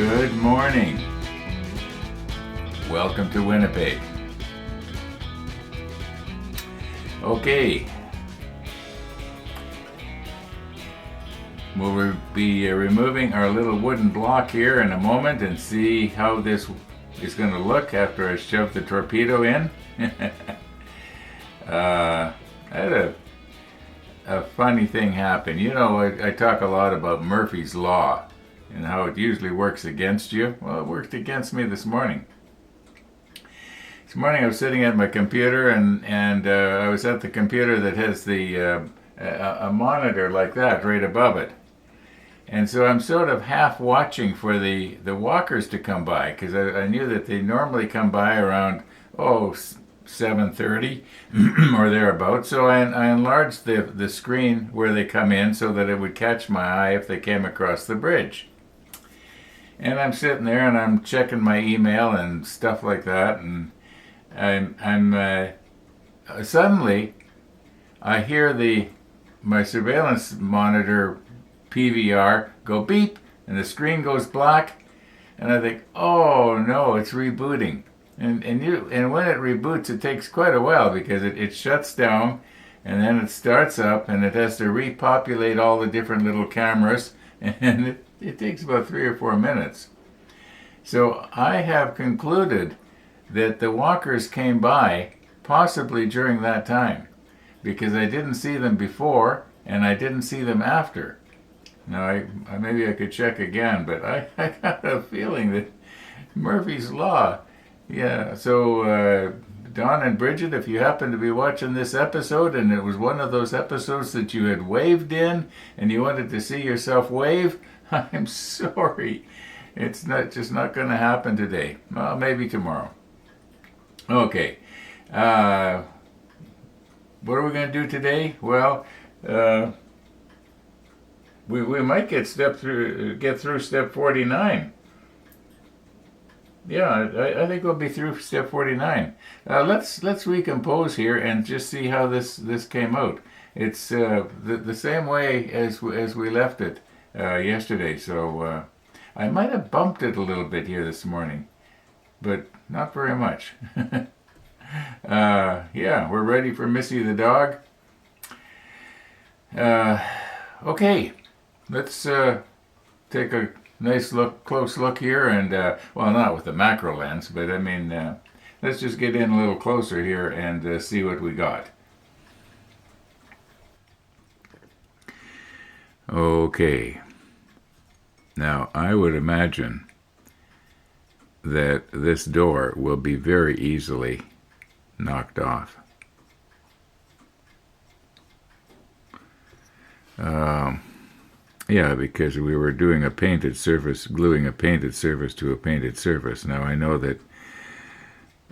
Good morning. Welcome to Winnipeg. Okay. We'll be removing our little wooden block here in a moment and see how this is going to look after I shove the torpedo in. I had a funny thing happen. You know, I talk a lot about Murphy's Law and how it usually works against you. Well, it worked against me this morning. This morning I was sitting at my computer and I was at the computer that has a monitor like that right above it. And so I'm sort of half watching for the walkers to come by, because I knew that they normally come by around 7:30 or thereabouts. So I enlarged the screen where they come in so that it would catch my eye if they came across the bridge. And I'm sitting there and I'm checking my email and stuff like that, and I'm suddenly I hear my surveillance monitor PVR go beep, and the screen goes black, and I think, oh no, it's rebooting. And when it reboots, it takes quite a while, because it shuts down and then it starts up and it has to repopulate all the different little cameras, and it takes about 3 or 4 minutes. So I have concluded that the walkers came by possibly during that time, because I didn't see them before and I didn't see them after. Now, maybe I could check again, but I got a feeling that Murphy's Law. Yeah, so Don and Bridget, if you happen to be watching this episode and it was one of those episodes that you had waved in and you wanted to see yourself wave, I'm sorry. It's just not going to happen today. Well, maybe tomorrow. Okay. What are we going to do today? Well, we might get through step 49. Yeah, I think we'll be through step 49. Let's recompose here and just see how this came out. It's the same way as we left it yesterday. So I might have bumped it a little bit here this morning, but not very much. Yeah, we're ready for Missy the dog. Okay, let's take a nice close look here, and well, not with the macro lens, but I mean, let's just get in a little closer here and see what we got. Okay. Now, I would imagine that this door will be very easily knocked off. Yeah, because we were doing a painted surface, gluing a painted surface to a painted surface. Now, I know that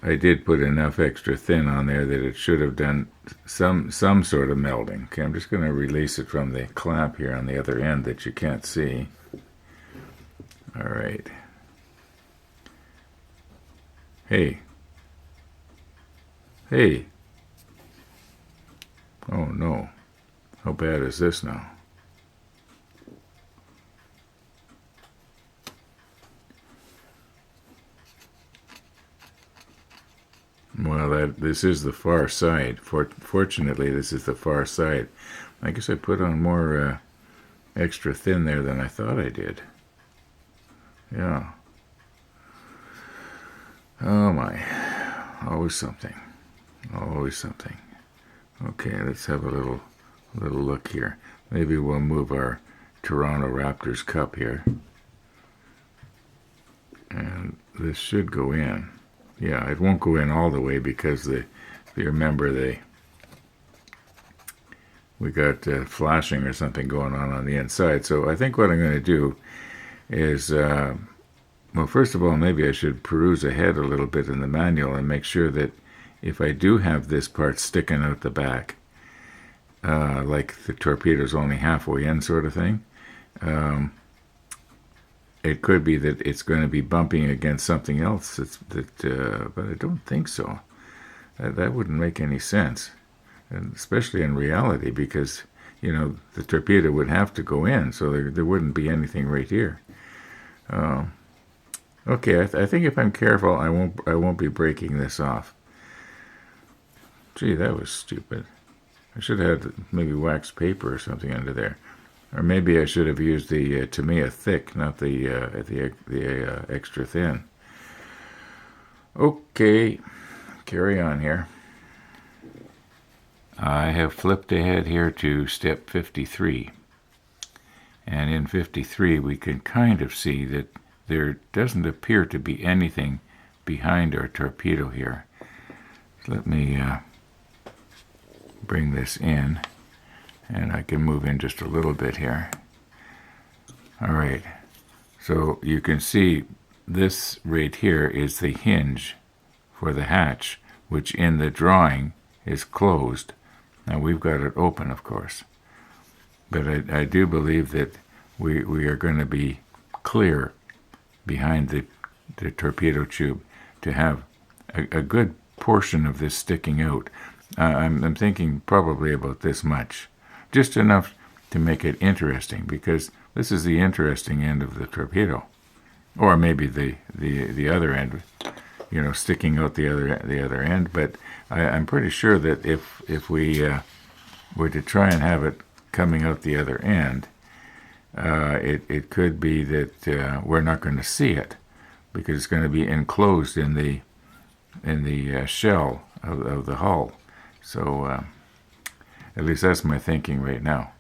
I did put enough extra thin on there that it should have done some sort of melding. Okay, I'm just going to release it from the clamp here on the other end that you can't see. All right. Hey. Hey. Oh no. How bad is this now? Well, this is the far side. Fortunately, this is the far side. I guess I put on more extra thin there than I thought I did. Yeah. Oh my. Always something. Always something. Okay, let's have a little look here. Maybe we'll move our Toronto Raptors cup here. And this should go in. Yeah, it won't go in all the way because if you remember, we got flashing or something going on the inside. So I think what I'm going to do is, well, first of all, maybe I should peruse ahead a little bit in the manual and make sure that if I do have this part sticking out the back, like the torpedo's only halfway in sort of thing, it could be that it's going to be bumping against something else but I don't think so. That wouldn't make any sense, and especially in reality, because, you know, the torpedo would have to go in, so there wouldn't be anything right here. Okay, I think if I'm careful, I won't be breaking this off. Gee, that was stupid. I should have had maybe wax paper or something under there, or maybe I should have used the Tamiya thick, not the extra thin. Okay, carry on here. I have flipped ahead here to step 53. And in 53, we can kind of see that there doesn't appear to be anything behind our torpedo here. So let me bring this in, and I can move in just a little bit here. All right, so you can see this right here is the hinge for the hatch, which in the drawing is closed. Now we've got it open, of course. But I do believe that we are going to be clear behind the torpedo tube to have a good portion of this sticking out. I'm thinking probably about this much, just enough to make it interesting, because this is the interesting end of the torpedo, or maybe the other end, sticking out the other end. But I'm pretty sure that if we were to try and have it coming out the other end, it could be that we're not going to see it, because it's going to be enclosed in the shell of the hull. So at least that's my thinking right now.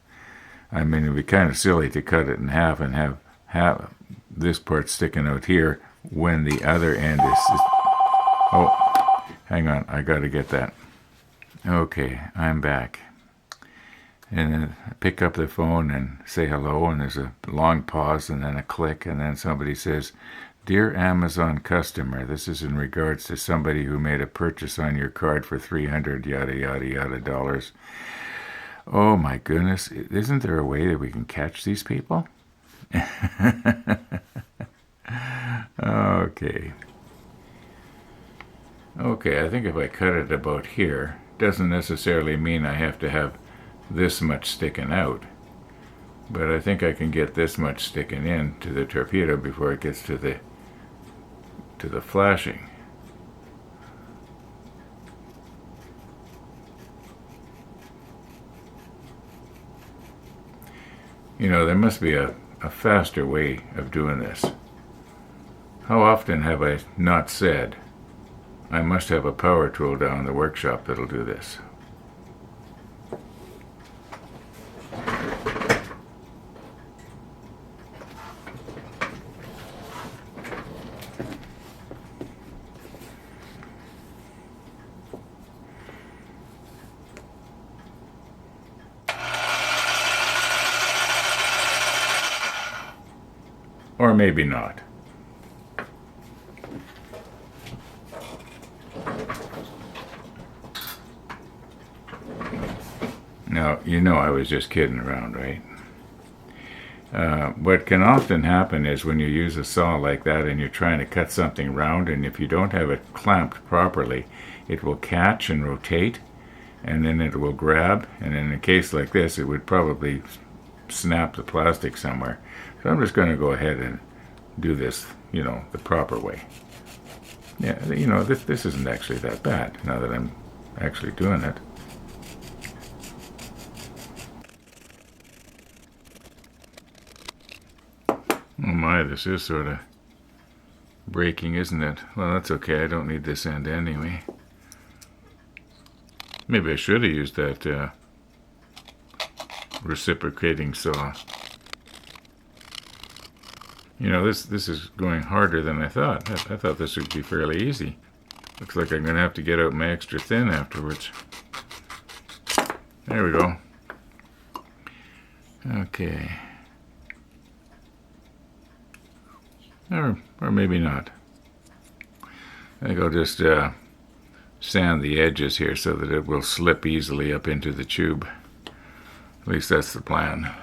I mean, it'd be kind of silly to cut it in half and have this part sticking out here when the other end is. Oh, hang on, I got to get that. Okay, I'm back. And then I pick up the phone and say hello, and there's a long pause and then a click, and then somebody says, "Dear Amazon customer, this is in regards to somebody who made a purchase on your card for $300 yada yada yada dollars." Oh my goodness, isn't there a way that we can catch these people? Okay. Okay, I think if I cut it about here, doesn't necessarily mean I have to have this much sticking out, but I think I can get this much sticking in to the torpedo before it gets to the flashing. There must be a faster way of doing this. How often have I not said, I must have a power tool down in the workshop that'll do this? Or maybe not. Now, I was just kidding around, right? What can often happen is when you use a saw like that and you're trying to cut something round, and if you don't have it clamped properly, it will catch and rotate, and then it will grab, and in a case like this, it would probably snap the plastic somewhere. So I'm just going to go ahead and do this, the proper way. Yeah, this isn't actually that bad now that I'm actually doing it. Oh my, this is sort of breaking, isn't it? Well, that's okay. I don't need this end anyway. Maybe I should have used that reciprocating saw. This is going harder than I thought. I thought this would be fairly easy. Looks like I'm going to have to get out my extra thin afterwards. There we go. Okay. Or maybe not. I think I'll just sand the edges here so that it will slip easily up into the tube. At least that's the plan.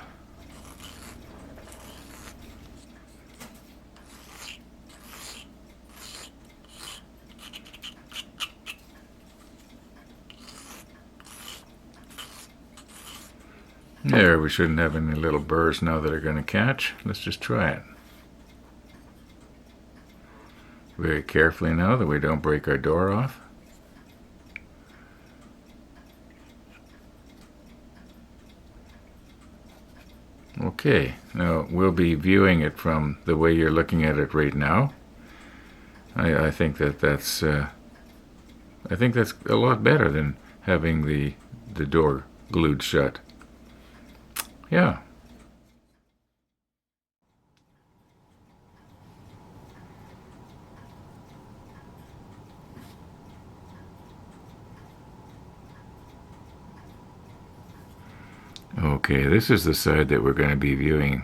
There, we shouldn't have any little burrs now that are going to catch. Let's just try it. very carefully now that we don't break our door off. Okay, now we'll be viewing it from the way you're looking at it right now. I think that's a lot better than having the door glued shut. Yeah. Okay, this is the side that we're going to be viewing.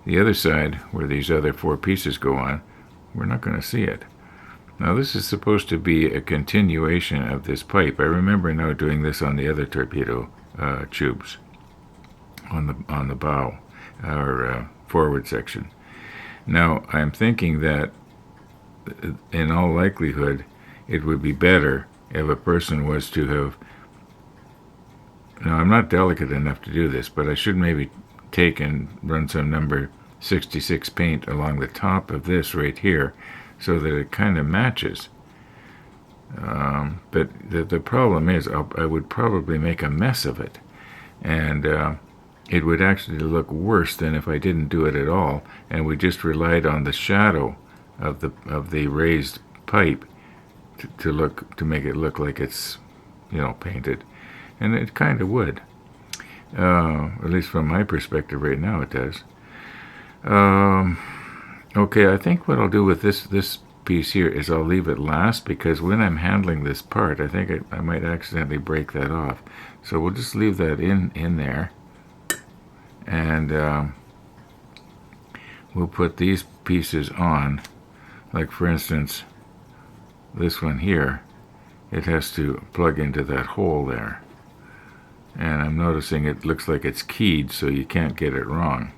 The other side, where these other 4 pieces go on, we're not going to see it. Now this is supposed to be a continuation of this pipe. I remember now doing this on the other torpedo tubes on the bow or forward section. Now I'm thinking that in all likelihood it would be better if a person was to have. Now I'm not delicate enough to do this, but I should maybe take and run some number 66 paint along the top of this right here, so that it kind of matches. But the problem is I would probably make a mess of it, and it would actually look worse than if I didn't do it at all, and we just relied on the shadow of the raised pipe to make it look like it's painted, and it kind of would. At least from my perspective right now, it does. Okay, I think what I'll do with this piece here is I'll leave it last, because when I'm handling this part, I think I might accidentally break that off. So we'll just leave that in there, and we'll put these pieces on. Like for instance, this one here, it has to plug into that hole there. And I'm noticing it looks like it's keyed, so you can't get it wrong.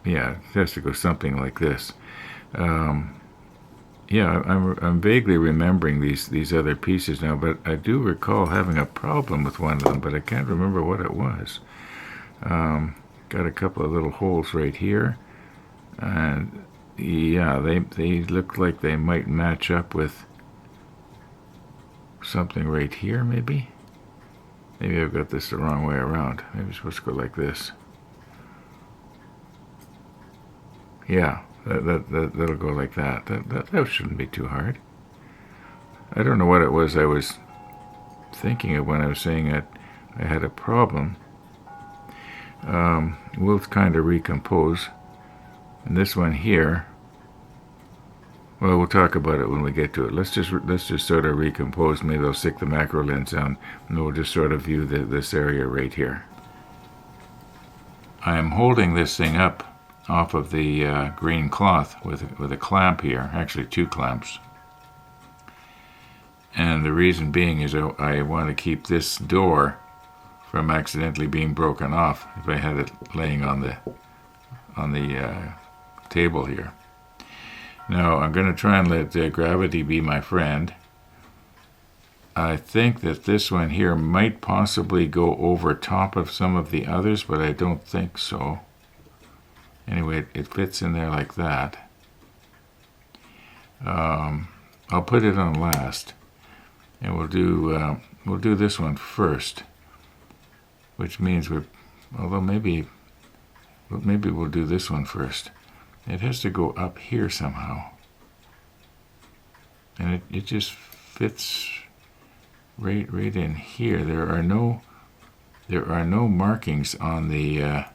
Yeah, it has to go something like this. Yeah, I'm vaguely remembering these other pieces now, but I do recall having a problem with one of them, but I can't remember what it was. Got a couple of little holes right here, and yeah, they look like they might match up with something right here, maybe. Maybe I've got this the wrong way around. Maybe it's supposed to go like this. Yeah, that'll go like that. That shouldn't be too hard. I don't know what it was I was thinking of when I was saying that I had a problem. We'll kind of recompose. And this one here, well, we'll talk about it when we get to it. Let's just sort of recompose. Maybe I'll stick the macro lens on, and we'll just sort of view this area right here. I am holding this thing up off of the green cloth with a clamp here, actually 2 clamps. And the reason being is I want to keep this door from accidentally being broken off if I had it laying on the table here. Now I'm going to try and let gravity be my friend. I think that this one here might possibly go over top of some of the others, but I don't think so. Anyway, it fits in there like that. I'll put it on last, and we'll do this one first, which means maybe we'll do this one first. It has to go up here somehow, and it just fits right in here. There are no markings on the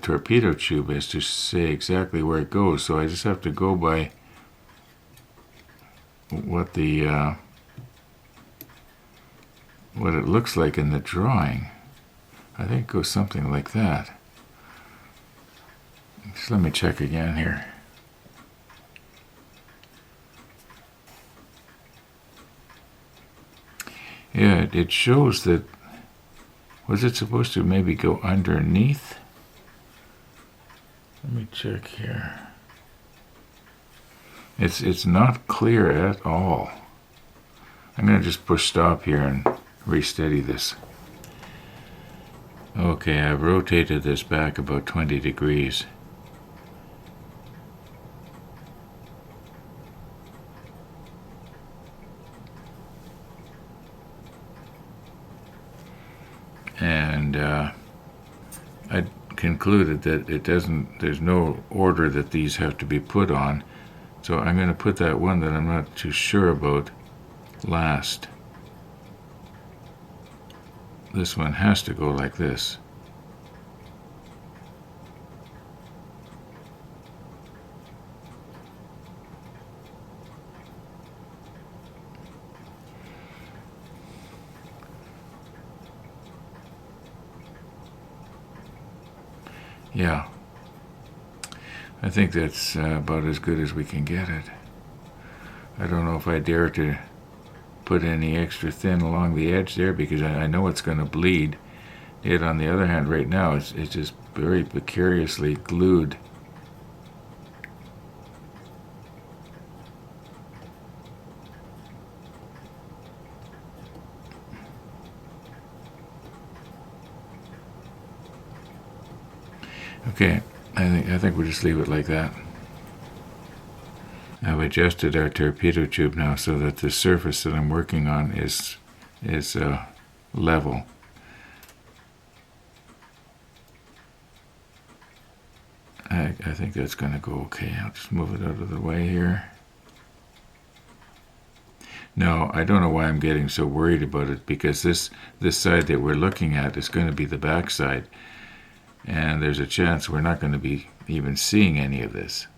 torpedo tube as to say exactly where it goes, so I just have to go by what it looks like in the drawing. I think it goes something like that. Just let me check again here. Yeah, it shows that. Was it supposed to maybe go underneath? Let me check here. It's not clear at all. I'm going to just push stop here and re-steady this. Okay, I've rotated this back about 20 degrees. And I concluded that there's no order that these have to be put on. So I'm going to put that one that I'm not too sure about last. This one has to go like this. Yeah, I think that's about as good as we can get it. I don't know if I dare to put any extra thin along the edge there because I know it's going to bleed. It, on the other hand, right now, it's just very precariously glued. Okay, I think we'll just leave it like that. I've adjusted our torpedo tube now so that the surface that I'm working on is level. I think that's going to go okay. I'll just move it out of the way here. No, I don't know why I'm getting so worried about it, because this side that we're looking at is going to be the back side. And there's a chance we're not going to be even seeing any of this.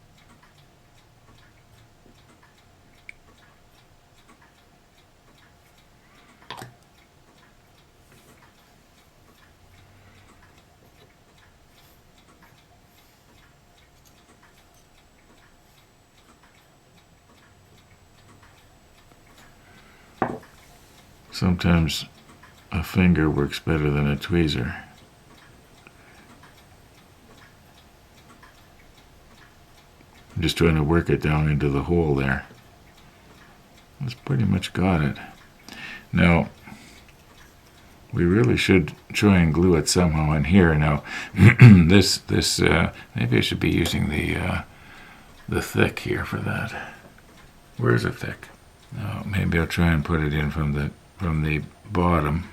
Sometimes a finger works better than a tweezer. I'm just trying to work it down into the hole there. That's pretty much got it. Now, we really should try and glue it somehow in here. Now, maybe I should be using the thick here for that. Where's the thick? No, maybe I'll try and put it in from the bottom,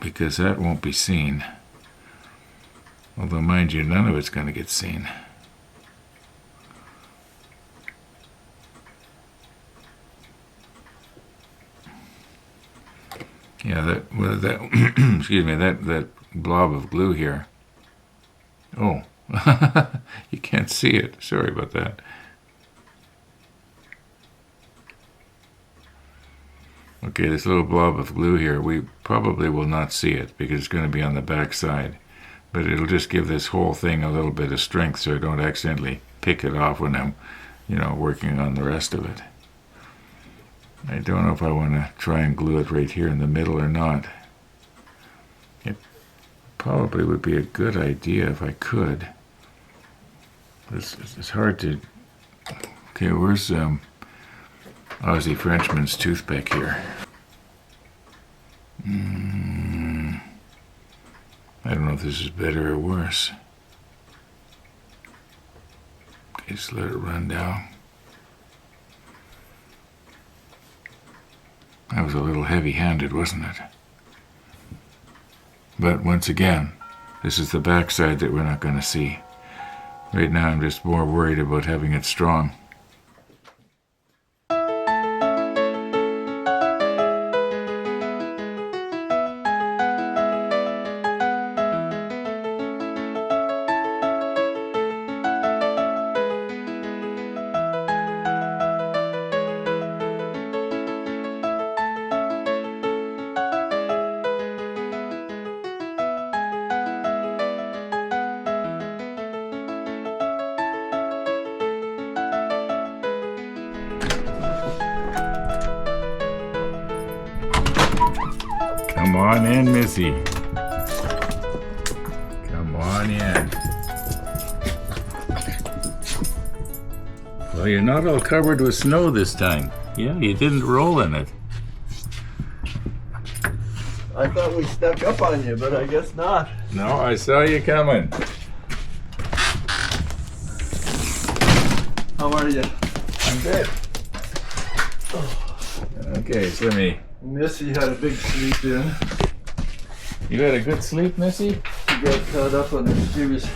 because that won't be seen. Although, mind you, none of it's going to get seen. Yeah, that excuse me, that blob of glue here. Oh, you can't see it. Sorry about that. Okay, this little blob of glue here, we probably will not see it because it's going to be on the back side. But it'll just give this whole thing a little bit of strength so I don't accidentally pick it off when I'm, working on the rest of it. I don't know if I want to try and glue it right here in the middle or not. It probably would be a good idea if I could. It's hard to... Okay, where's Aussie Frenchman's toothpick here? I don't know if this is better or worse. Okay, just let it run down. That was a little heavy-handed, wasn't it? But once again, this is the backside that we're not going to see. Right now I'm just more worried about having it strong. Come on in, Missy. Come on in. Well, you're not all covered with snow this time. Yeah, you didn't roll in it. I thought we stuck up on you, but I guess not. No, I saw you coming. How are you? I'm good. Okay, so let me... Missy had a big sleep in. You had a good sleep, Missy? She got caught up on it.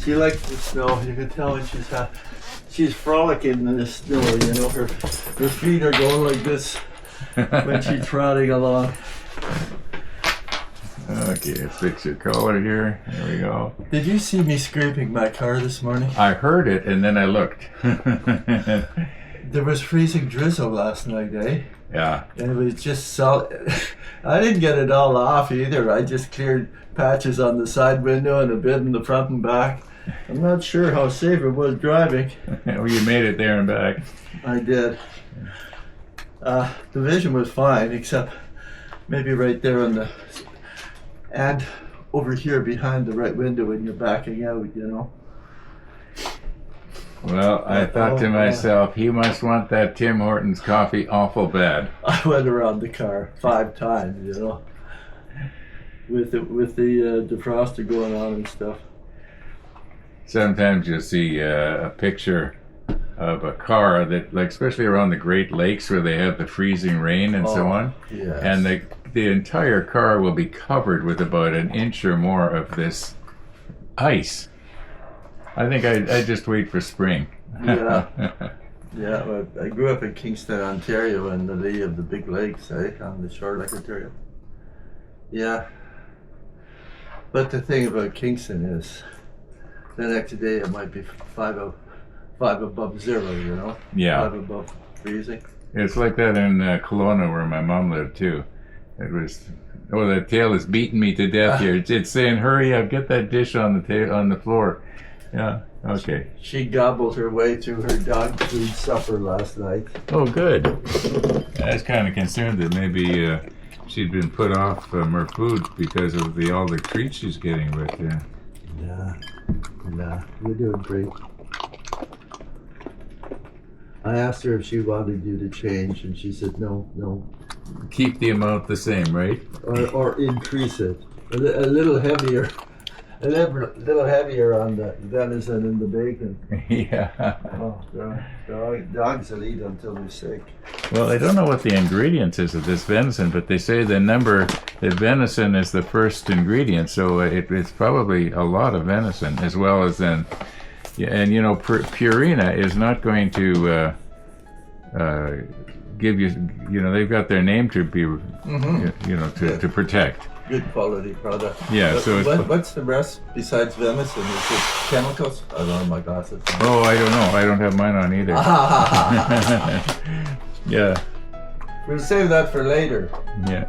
She likes the snow. You can tell when she's frolicking in the snow. You know, her feet are going like this when she's trotting along. Okay, let's fix your collar here. There we go. Did you see me scraping my car this morning? I heard it and then I looked. There was freezing drizzle last night, eh? Yeah. And it was just solid. I didn't get it all off either. I just cleared patches on the side window and a bit in the front and back. I'm not sure how safe it was driving. Well, you made it there and back. I did. The vision was fine, except maybe right there on the... and over here behind the right window when you're backing out, you know. Well, I thought to myself, he must want that Tim Hortons coffee awful bad. I went around the car 5 times, you know, with the defroster going on and stuff. Sometimes you'll see a picture of a car that, like, especially around the Great Lakes where they have the freezing rain and so on. Yes. And the entire car will be covered with about an inch or more of this ice. I think I just wait for spring. Yeah. Yeah, well, I grew up in Kingston, Ontario, in the lee of the big lakes, on the shore Lake Ontario. Yeah. But the thing about Kingston is, the next day it might be 5 above zero, you know? Yeah. 5 above freezing. It's like that in Kelowna where my mom lived too. It was, oh, that tail is beating me to death here. It's saying, hurry up, get that dish on the floor. Yeah, okay. She gobbled her way through her dog food supper last night. Oh, good. I was kind of concerned that maybe she'd been put off her food because of all the treats she's getting, but... Nah, you're doing great. I asked her if she wanted you to change, and she said no. Keep the amount the same, right? Or increase it. A little heavier. A little heavier on the venison and the bacon. Yeah. Oh, dogs will eat until they're sick. Well, I don't know what the ingredients is of this venison, but they say the venison is the first ingredient, so it's probably a lot of venison, as well as then, and you know, Purina is not going to give you, you know, they've got their name to be, you know, to protect. Good quality product. Yeah, so what's the rest besides venison? Is it chemicals? I don't have my glasses. Oh, I don't know. I don't have mine on either. Yeah. We'll save that for later. Yeah.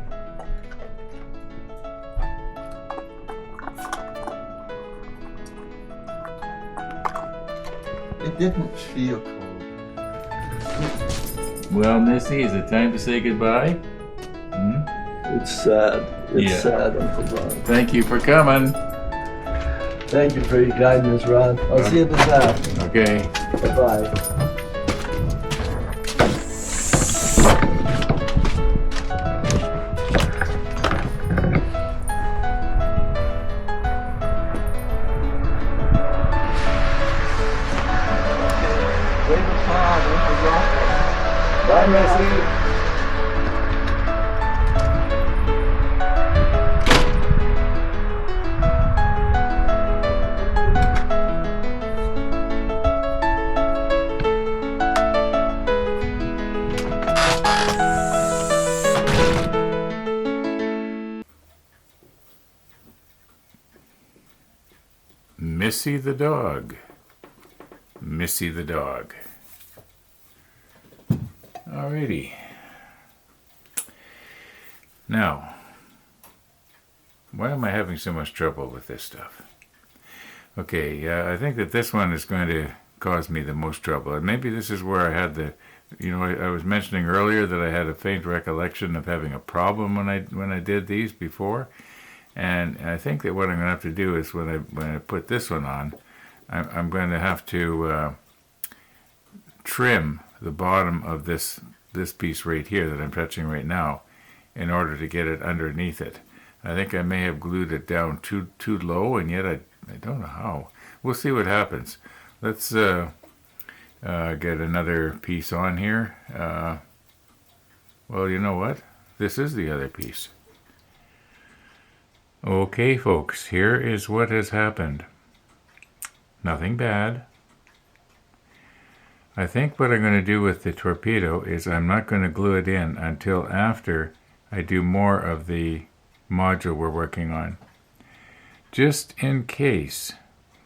It didn't feel cold. Well, Missy, is it time to say goodbye? It's sad. It's sad, Uncle Ron. Thank you for coming. Thank you for your guidance, Ron. I'll see you at the back. Okay. Bye-bye. Bye, Missy. Missy the dog. Missy the dog. Alrighty. Now, why am I having so much trouble with this stuff? Okay, I think that this one is going to cause me the most trouble. And maybe this is where I had the, you know, I was mentioning earlier that I had a faint recollection of having a problem when I did these before. And I think that what I'm going to have to do is when I put this one on, I'm going to have to trim the bottom of this piece right here that I'm touching right now in order to get it underneath it. I think I may have glued it down too low, and yet I don't know how. We'll see what happens. Let's get another piece on here. Well, you know what? This is the other piece. Okay, folks, here is what has happened. Nothing bad. I think what I'm going to do with the torpedo is I'm not going to glue it in until after I do more of the module we're working on. Just in case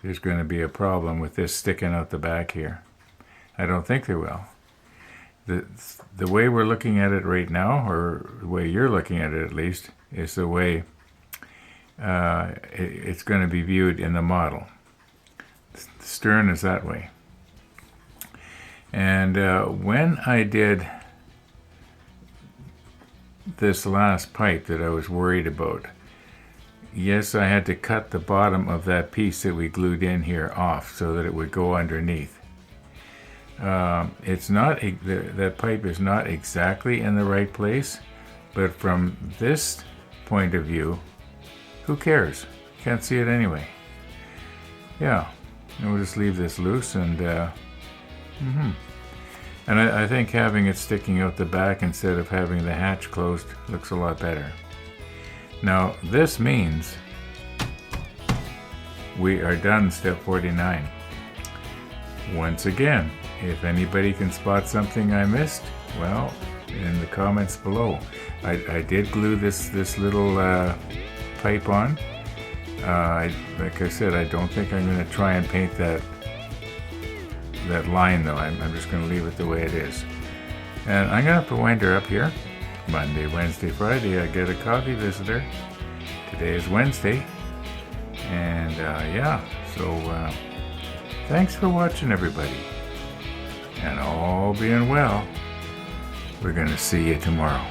there's going to be a problem with this sticking out the back here. I don't think there will. The way we're looking at it right now, or the way you're looking at it at least, is the way it's going to be viewed in the model. The stern is that way. And when I did this last pipe that I was worried about, yes, I had to cut the bottom of that piece that we glued in here off so that it would go underneath. It's not that pipe is not exactly in the right place, but from this point of view, who cares? Can't see it anyway. Yeah, and we'll just leave this loose, and and I think having it sticking out the back instead of having the hatch closed looks a lot better. Now this means we are done step 49. Once again, if anybody can spot something I missed, well, in the comments below. I did glue this little pipe on. Like I said, I don't think I'm going to try and paint that line though. I'm just going to leave it the way it is. And I'm going to have to wind her up here. Monday, Wednesday, Friday, I get a coffee visitor. Today is Wednesday. And yeah, so thanks for watching, everybody. And all being well, we're going to see you tomorrow.